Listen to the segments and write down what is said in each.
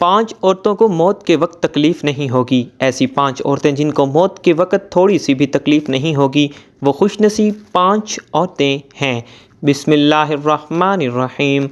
5 عورتوں کو موت کے وقت تکلیف نہیں ہوگی۔ ایسی 5 عورتیں جن کو موت کے وقت تھوڑی سی بھی تکلیف نہیں ہوگی، وہ خوش نصیب 5 عورتیں ہیں۔ بسم اللہ الرحمن الرحیم۔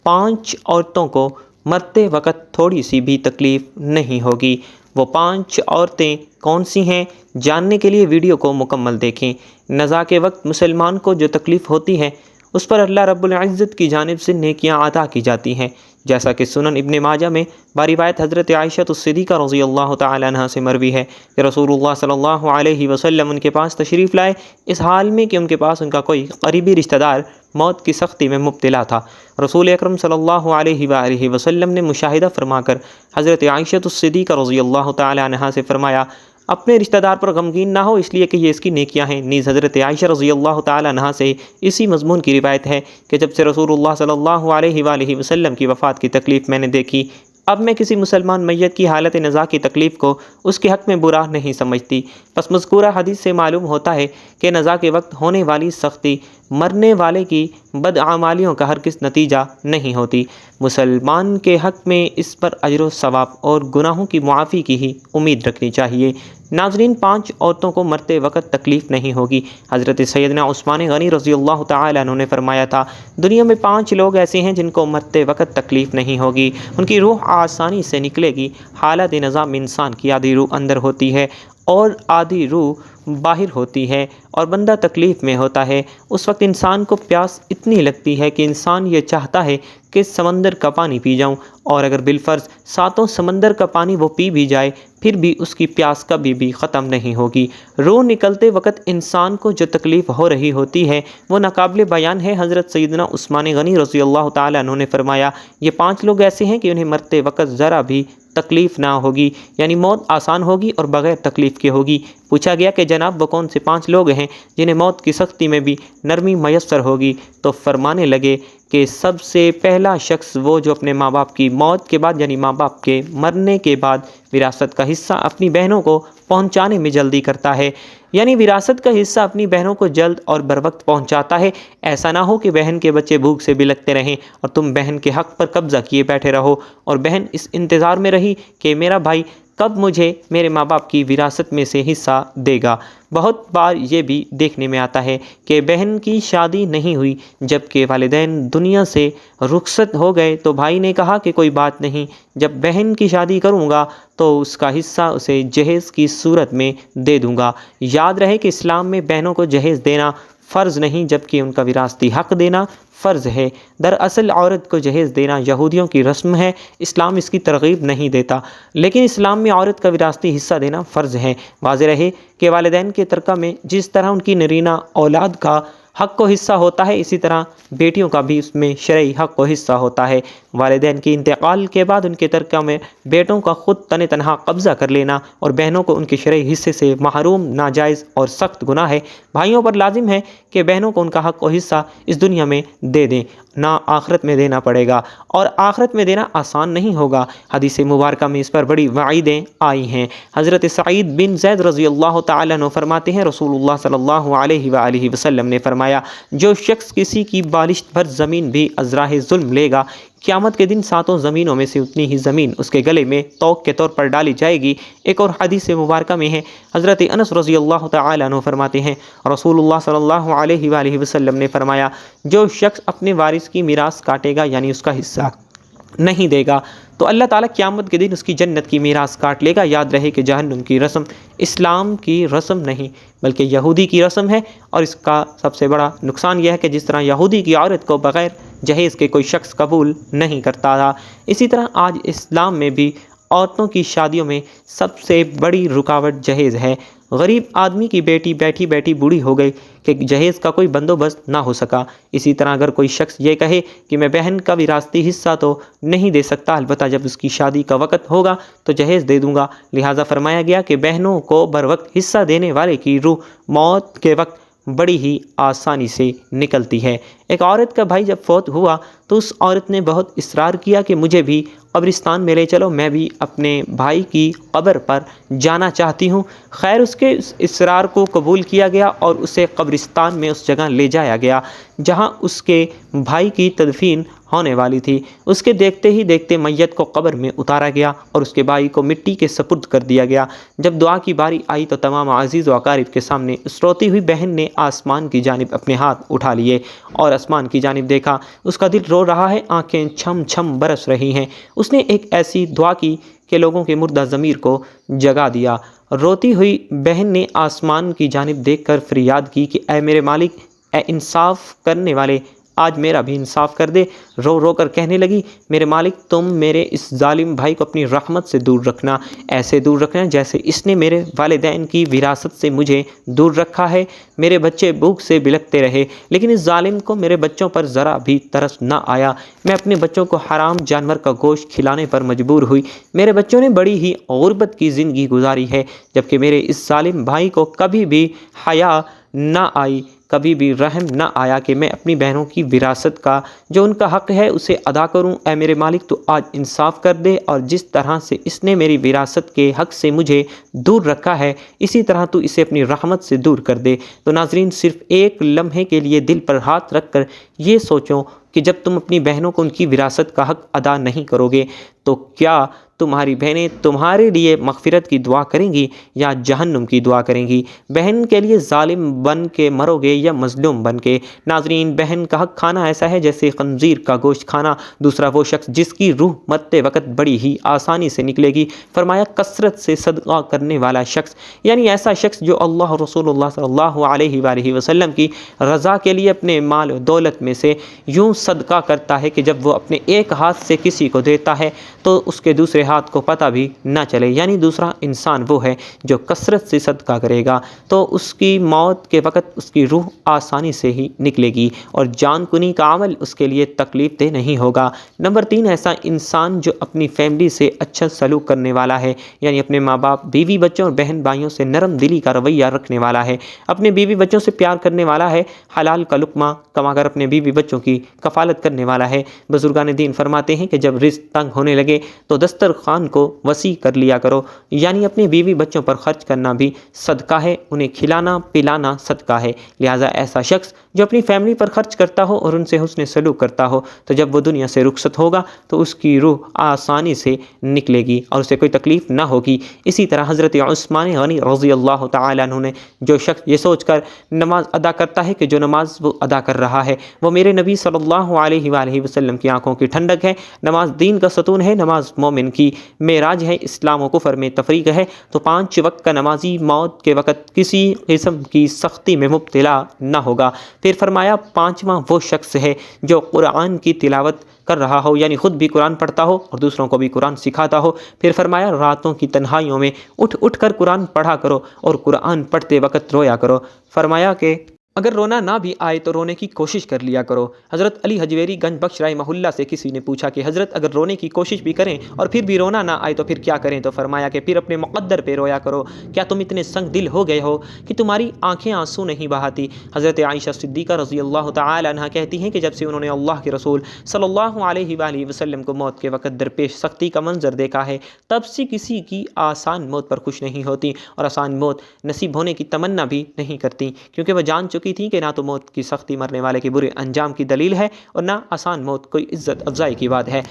5 عورتوں کو مرتے وقت تھوڑی سی بھی تکلیف نہیں ہوگی۔ وہ 5 عورتیں کون سی ہیں؟ جاننے کے لیے ویڈیو کو مکمل دیکھیں۔ نزا کے وقت مسلمان کو جو تکلیف ہوتی ہے اس پر اللہ رب العزت کی جانب سے نیکیاں عطا کی جاتی ہیں، جیسا کہ سنن ابن ماجہ میں باروایت حضرت عائشہ الصدیقہ رضی اللہ تعالی عنہ سے مروی ہے کہ رسول اللہ صلی اللہ علیہ وسلم ان کے پاس تشریف لائے اس حال میں کہ ان کے پاس ان کا کوئی قریبی رشتہ دار موت کی سختی میں مبتلا تھا۔ رسول اکرم صلی اللہ علیہ وآلہ وسلم نے مشاہدہ فرما کر حضرت عائشہ الصدیقہ رضی اللہ تعالی عنہ سے فرمایا، اپنے رشتہ دار پر غمگین نہ ہو، اس لیے کہ یہ اس کی نیکیاں ہیں۔ نیز حضرت عائشہ رضی اللہ تعالی عنہ سے اسی مضمون کی روایت ہے کہ جب سے رسول اللہ صلی اللہ علیہ وآلہ وسلم کی وفات کی تکلیف میں نے دیکھی، اب میں کسی مسلمان میت کی حالت نزا کی تکلیف کو اس کے حق میں برا نہیں سمجھتی۔ پس مذکورہ حدیث سے معلوم ہوتا ہے کہ نزا کے وقت ہونے والی سختی مرنے والے کی بدعمالیوں کا ہرگز نتیجہ نہیں ہوتی۔ مسلمان کے حق میں اس پر اجر و ثواب اور گناہوں کی معافی کی ہی امید رکھنی چاہیے۔ ناظرین، 5 عورتوں کو مرتے وقت تکلیف نہیں ہوگی۔ حضرت سیدنا عثمان غنی رضی اللہ تعالی عنہ نے فرمایا تھا، دنیا میں 5 لوگ ایسے ہیں جن کو مرتے وقت تکلیف نہیں ہوگی، ان کی روح آسانی سے نکلے گی۔ حالت نظام انسان کی آدھی روح اندر ہوتی ہے اور آدھی روح باہر ہوتی ہے اور بندہ تکلیف میں ہوتا ہے۔ اس وقت انسان کو پیاس اتنی لگتی ہے کہ انسان یہ چاہتا ہے کہ سمندر کا پانی پی جاؤں، اور اگر بالفرض 7 سمندر کا پانی وہ پی بھی جائے پھر بھی اس کی پیاس کبھی بھی ختم نہیں ہوگی۔ روح نکلتے وقت انسان کو جو تکلیف ہو رہی ہوتی ہے وہ ناقابل بیان ہے۔ حضرت سیدنا عثمان غنی رضی اللہ تعالیٰ عنہ نے فرمایا، یہ 5 لوگ ایسے ہیں کہ انہیں مرتے وقت ذرا بھی تکلیف نہ ہوگی، یعنی موت آسان ہوگی اور بغیر تکلیف کے ہوگی۔ پوچھا گیا کہ جناب وہ کون سے 5 لوگ ہیں جنہیں موت کی سختی میں بھی نرمی میسر ہوگی؟ تو فرمانے لگے کہ سب سے پہلا شخص وہ جو اپنے ماں باپ کی موت کے بعد، یعنی ماں باپ کے مرنے کے بعد وراثت کا حصہ اپنی بہنوں کو پہنچانے میں جلدی کرتا ہے، یعنی وراثت کا حصہ اپنی بہنوں کو جلد اور بروقت پہنچاتا ہے۔ ایسا نہ ہو کہ بہن کے بچے بھوک سے بلکتے رہیں اور تم بہن کے حق پر قبضہ کیے بیٹھے رہو، اور بہن اس انتظار میں رہی کہ میرا بھائی کب مجھے میرے ماں باپ کی وراثت میں سے حصہ دے گا۔ بہت بار یہ بھی دیکھنے میں آتا ہے کہ بہن کی شادی نہیں ہوئی، جبکہ والدین دنیا سے رخصت ہو گئے تو بھائی نے کہا کہ کوئی بات نہیں، جب بہن کی شادی کروں گا تو اس کا حصہ اسے جہیز کی صورت میں دے دوں گا۔ یاد رہے کہ اسلام میں بہنوں کو جہیز دینا فرض نہیں، جبکہ ان کا وراثتی حق دینا فرض ہے۔ دراصل عورت کو جہیز دینا یہودیوں کی رسم ہے، اسلام اس کی ترغیب نہیں دیتا، لیکن اسلام میں عورت کا وراثتی حصہ دینا فرض ہے۔ واضح رہے کہ والدین کے ترکہ میں جس طرح ان کی نرینہ اولاد کا حق و حصہ ہوتا ہے، اسی طرح بیٹیوں کا بھی اس میں شرعی حق و حصہ ہوتا ہے۔ والدین کے انتقال کے بعد ان کے ترکہ میں بیٹوں کا خود تنہا قبضہ کر لینا اور بہنوں کو ان کے شرعی حصے سے محروم ناجائز اور سخت گناہ ہے۔ بھائیوں پر لازم ہے کہ بہنوں کو ان کا حق و حصہ اس دنیا میں دے دیں، نہ آخرت میں دینا پڑے گا، اور آخرت میں دینا آسان نہیں ہوگا۔ حدیث مبارکہ میں اس پر بڑی وعیدیں آئی ہیں۔ حضرت سعید بن زید رضی اللہ تعالیٰ عنہ فرماتے ہیں، رسول اللہ صلی اللہ علیہ وآلہ وسلم نے فرمایا، جو شخص کسی کی بالشت بھر زمین بھی از راہ ظلم لے گا، قیامت کے دن 7 زمینوں میں سے اتنی ہی زمین اس کے گلے میں طوق کے طور پر ڈالی جائے گی۔ ایک اور حدیث مبارکہ میں ہے، حضرت انس رضی اللہ تعالی عنہ فرماتے ہیں، رسول اللہ صلی اللہ علیہ وآلہ وسلم نے فرمایا، جو شخص اپنے وارث کی میراث کاٹے گا، یعنی اس کا حصہ نہیں دے گا، تو اللہ تعالیٰ قیامت کے دن اس کی جنت کی میراث کاٹ لے گا۔ یاد رہے کہ جہنم کی رسم اسلام کی رسم نہیں بلکہ یہودی کی رسم ہے، اور اس کا سب سے بڑا نقصان یہ ہے کہ جس طرح یہودی کی عورت کو بغیر جہیز کے کوئی شخص قبول نہیں کرتا تھا، اسی طرح آج اسلام میں بھی عورتوں کی شادیوں میں سب سے بڑی رکاوٹ جہیز ہے۔ غریب آدمی کی بیٹی بیٹھی بیٹھی بوڑھی ہو گئی کہ جہیز کا کوئی بندوبست نہ ہو سکا۔ اسی طرح اگر کوئی شخص یہ کہے کہ میں بہن کا وراثتی حصہ تو نہیں دے سکتا، البتہ جب اس کی شادی کا وقت ہوگا تو جہیز دے دوں گا، لہٰذا فرمایا گیا کہ بہنوں کو بر وقت حصہ دینے والے کی روح موت کے وقت بڑی ہی آسانی سے نکلتی ہے۔ ایک عورت کا بھائی جب فوت ہوا تو اس عورت نے بہت اصرار کیا کہ مجھے بھی قبرستان میں لے چلو، میں بھی اپنے بھائی کی قبر پر جانا چاہتی ہوں۔ خیر اس کے اس اصرار کو قبول کیا گیا اور اسے قبرستان میں اس جگہ لے جایا گیا جہاں اس کے بھائی کی تدفین ہونے والی تھی۔ اس کے دیکھتے ہی دیکھتے میت کو قبر میں اتارا گیا اور اس کے بھائی کو مٹی کے سپرد کر دیا گیا۔ جب دعا کی باری آئی تو تمام عزیز و اقارب کے سامنے اس روتی ہوئی بہن نے آسمان کی جانب اپنے ہاتھ اٹھا لیے اور آسمان کی جانب دیکھا۔ اس کا دل رو رہا ہے، آنکھیں چھم چھم برس رہی ہیں۔ اس نے ایک ایسی دعا کی کہ لوگوں کے مردہ ضمیر کو جگا دیا۔ روتی ہوئی بہن نے آسمان کی جانب دیکھ کر فریاد کی کہ اے میرے مالک، اے انصاف کرنے والے، آج میرا بھی انصاف کر دے۔ رو رو کر کہنے لگی، میرے مالک تم میرے اس ظالم بھائی کو اپنی رحمت سے دور رکھنا، ایسے دور رکھنا جیسے اس نے میرے والدین کی وراثت سے مجھے دور رکھا ہے۔ میرے بچے بھوک سے بلکتے رہے لیکن اس ظالم کو میرے بچوں پر ذرا بھی ترس نہ آیا۔ میں اپنے بچوں کو حرام جانور کا گوشت کھلانے پر مجبور ہوئی۔ میرے بچوں نے بڑی ہی غربت کی زندگی گزاری ہے، جبکہ میرے اس ظالم بھائی کو کبھی بھی حیا نہ آئی، کبھی بھی رحم نہ آیا کہ میں اپنی بہنوں کی وراثت کا جو ان کا حق ہے اسے ادا کروں۔ اے میرے مالک تو آج انصاف کر دے اور جس طرح سے اس نے میری وراثت کے حق سے مجھے دور رکھا ہے اسی طرح تو اسے اپنی رحمت سے دور کر دے۔ تو ناظرین، صرف ایک لمحے کے لیے دل پر ہاتھ رکھ کر یہ سوچو کہ جب تم اپنی بہنوں کو ان کی وراثت کا حق ادا نہیں کرو گے تو کیا تمہاری بہنیں تمہارے لیے مغفرت کی دعا کریں گی یا جہنم کی دعا کریں گی؟ بہن کے لیے ظالم بن کے مرو گے یا مظلوم بن کے؟ ناظرین، بہن کا حق کھانا ایسا ہے جیسے خنزیر کا گوشت کھانا۔ دوسرا وہ شخص جس کی روح مرتے وقت بڑی ہی آسانی سے نکلے گی، فرمایا کثرت سے صدقہ کرنے والا شخص، یعنی ایسا شخص جو اللہ رسول اللہ صلی اللہ علیہ وآلہ وسلم کی رضا کے لیے اپنے مال و دولت میں سے یوں صدقہ کرتا ہے کہ جب وہ اپنے ایک ہاتھ سے کسی کو دیتا ہے تو اس کے دوسرے ہاتھ کو پتہ بھی نہ چلے، یعنی دوسرا انسان وہ ہے جو کثرت سے صدقہ کرے گا تو اس کی موت کے وقت اس کی روح آسانی سے ہی نکلے گی اور جان کنی کا عمل اس کے لیے تکلیف دہ نہیں ہوگا۔ نمبر 3، ایسا انسان جو اپنی فیملی سے اچھا سلوک کرنے والا ہے، یعنی اپنے ماں باپ، بیوی بچوں اور بہن بھائیوں سے نرم دلی کا رویہ رکھنے والا ہے، اپنے بیوی بچوں سے پیار کرنے والا ہے، حلال کا لقمہ کما کر اپنے بیوی بچوں کی کفالت کرنے والا ہے۔ بزرگان دین فرماتے ہیں کہ جب رزق تنگ ہونے لگے تو دسترخوان کو وسیع کر لیا کرو، یعنی اپنے بیوی بچوں پر خرچ کرنا بھی صدقہ ہے، انہیں کھلانا پلانا صدقہ ہے۔ لہٰذا ایسا شخص جو اپنی فیملی پر خرچ کرتا ہو اور ان سے حسن سلوک کرتا ہو تو جب وہ دنیا سے رخصت ہوگا تو اس کی روح آسانی سے نکلے گی اور اسے کوئی تکلیف نہ ہوگی۔ اسی طرح حضرت عثمان غنی رضی اللہ تعالیٰ عنہ نے جو شخص یہ سوچ کر نماز ادا کرتا ہے کہ جو نماز وہ ادا کر رہا ہے وہ میرے نبی صلی اللہ علیہ وآلہ وسلم کی آنکھوں کی ٹھنڈک ہے، نماز دین کا ستون ہے، نماز مومن کی معراج ہے، اسلام و کفر میں تفریق ہے، تو 5 وقت کا نمازی موت کے وقت کسی قسم کی سختی میں مبتلا نہ ہوگا۔ پھر فرمایا 5واں وہ شخص ہے جو قرآن کی تلاوت کر رہا ہو، یعنی خود بھی قرآن پڑھتا ہو اور دوسروں کو بھی قرآن سکھاتا ہو۔ پھر فرمایا راتوں کی تنہائیوں میں اٹھ اٹھ کر قرآن پڑھا کرو اور قرآن پڑھتے وقت رویا کرو۔ فرمایا کہ اگر رونا نہ بھی آئے تو رونے کی کوشش کر لیا کرو۔ حضرت علی حجویری گنج بخش رحمہ اللہ سے کسی نے پوچھا کہ حضرت اگر رونے کی کوشش بھی کریں اور پھر بھی رونا نہ آئے تو پھر کیا کریں؟ تو فرمایا کہ پھر اپنے مقدر پہ رویا کرو۔ کیا تم اتنے سنگ دل ہو گئے ہو کہ تمہاری آنکھیں آنسو نہیں بہاتی؟ حضرت عائشہ صدیقہ رضی اللہ تعالی عنہا کہتی ہیں کہ جب سے انہوں نے اللہ کے رسول صلی اللہ علیہ وآلہ وسلم کو موت کے وقت درپیش سختی کا منظر دیکھا ہے تب سے کسی کی آسان موت پر خوش نہیں ہوتی اور آسان موت نصیب ہونے کی تمنا بھی نہیں کرتی، کیونکہ وہ جان چکی تھی کہ نہ تو موت کی سختی مرنے والے کے برے انجام کی دلیل ہے اور نہ آسان موت کوئی عزت افزائی کی بات ہے۔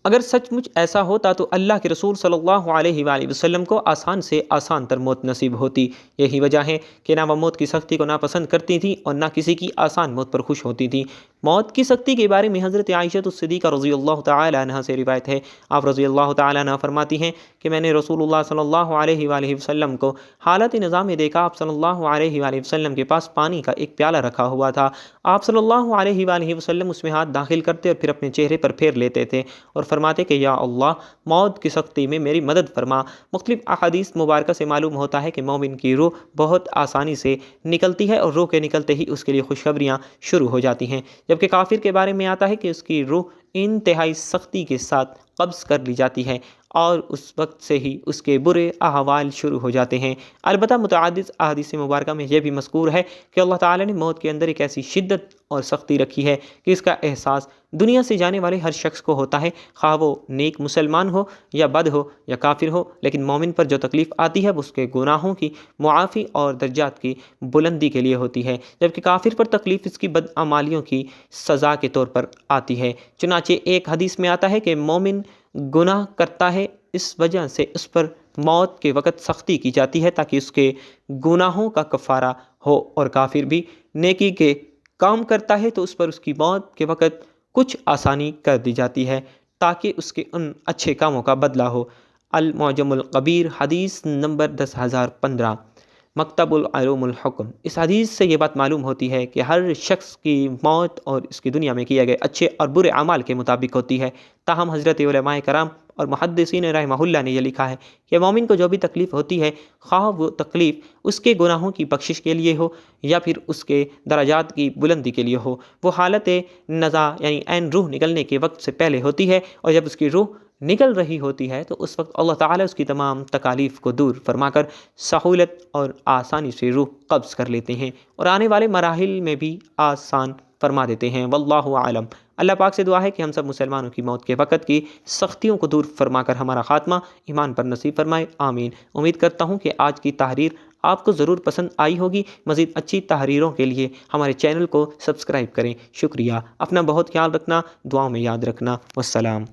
اگر سچ مچ ایسا ہوتا تو اللہ کے رسول صلی اللہ علیہ وآلہ وسلم کو آسان سے آسان تر موت نصیب ہوتی۔ یہی وجہ ہے کہ نہ وہ موت کی سختی کو ناپسند کرتی تھی اور نہ کسی کی آسان موت پر خوش ہوتی تھی۔ موت کی سختی کے بارے میں حضرت عائشہ صدیقہ رضی اللہ تعالی عنہا سے روایت ہے، آپ رضی اللہ تعالی عنہ فرماتی ہیں کہ میں نے رسول اللہ صلی اللہ علیہ وآلہ وسلم کو حالت نظام میں دیکھا۔ آپ صلی اللہ علیہ وآلہ وسلم کے پاس پانی کا ایک پیالہ رکھا ہوا تھا، آپ صلی اللہ علیہ وآلہ وسلم اس میں ہاتھ داخل کرتے اور پھر اپنے چہرے پر پھیر لیتے تھے اور فرماتے کہ یا اللہ موت کی سختی میں میری مدد فرما۔ مختلف احادیث مبارکہ سے معلوم ہوتا ہے کہ مومن کی روح بہت آسانی سے نکلتی ہے اور روح کے نکلتے ہی اس کے لیے خوشخبریاں شروع ہو جاتی ہیں۔ جبکہ کافر کے بارے میں آتا ہے کہ اس کی روح انتہائی سختی کے ساتھ قبض کر لی جاتی ہے اور اس وقت سے ہی اس کے برے احوال شروع ہو جاتے ہیں۔ البتہ متعدد احادیث مبارکہ میں یہ بھی مذکور ہے کہ اللہ تعالیٰ نے موت کے اندر ایک ایسی شدت اور سختی رکھی ہے کہ اس کا احساس دنیا سے جانے والے ہر شخص کو ہوتا ہے، خواہ وہ نیک مسلمان ہو یا بد ہو یا کافر ہو، لیکن مومن پر جو تکلیف آتی ہے وہ اس کے گناہوں کی معافی اور درجات کی بلندی کے لیے ہوتی ہے، جبکہ کافر پر تکلیف اس کی بدعمالیوں کی سزا کے طور پر آتی ہے۔ چنانچہ ایک حدیث میں آتا ہے کہ مومن گناہ کرتا ہے، اس وجہ سے اس پر موت کے وقت سختی کی جاتی ہے تاکہ اس کے گناہوں کا کفارہ ہو، اور کافر بھی نیکی کے کام کرتا ہے تو اس پر اس کی موت کے وقت کچھ آسانی کر دی جاتی ہے تاکہ اس کے ان اچھے کاموں کا بدلہ ہو۔ المعجم الکبیر حدیث نمبر 10015 مکتب العلوم الحکم۔ اس حدیث سے یہ بات معلوم ہوتی ہے کہ ہر شخص کی موت اور اس کی دنیا میں کیے گئے اچھے اور برے اعمال کے مطابق ہوتی ہے۔ تاہم حضرت علماء کرام اور محدثین رحمہ اللہ نے یہ لکھا ہے کہ مومن کو جو بھی تکلیف ہوتی ہے، خواہ وہ تکلیف اس کے گناہوں کی بخشش کے لیے ہو یا پھر اس کے درجات کی بلندی کے لیے ہو، وہ حالت نزا یعنی عین روح نکلنے کے وقت سے پہلے ہوتی ہے، اور جب اس کی روح نکل رہی ہوتی ہے تو اس وقت اللہ تعالیٰ اس کی تمام تکالیف کو دور فرما کر سہولت اور آسانی سے روح قبض کر لیتے ہیں اور آنے والے مراحل میں بھی آسان فرما دیتے ہیں۔ واللہ اعلم۔ اللہ پاک سے دعا ہے کہ ہم سب مسلمانوں کی موت کے وقت کی سختیوں کو دور فرما کر ہمارا خاتمہ ایمان پر نصیب فرمائے، آمین۔ امید کرتا ہوں کہ آج کی تحریر آپ کو ضرور پسند آئی ہوگی۔ مزید اچھی تحریروں کے لیے ہمارے چینل کو سبسکرائب کریں۔ شکریہ۔ اپنا بہت خیال رکھنا، دعاؤں میں یاد رکھنا۔ والسلام۔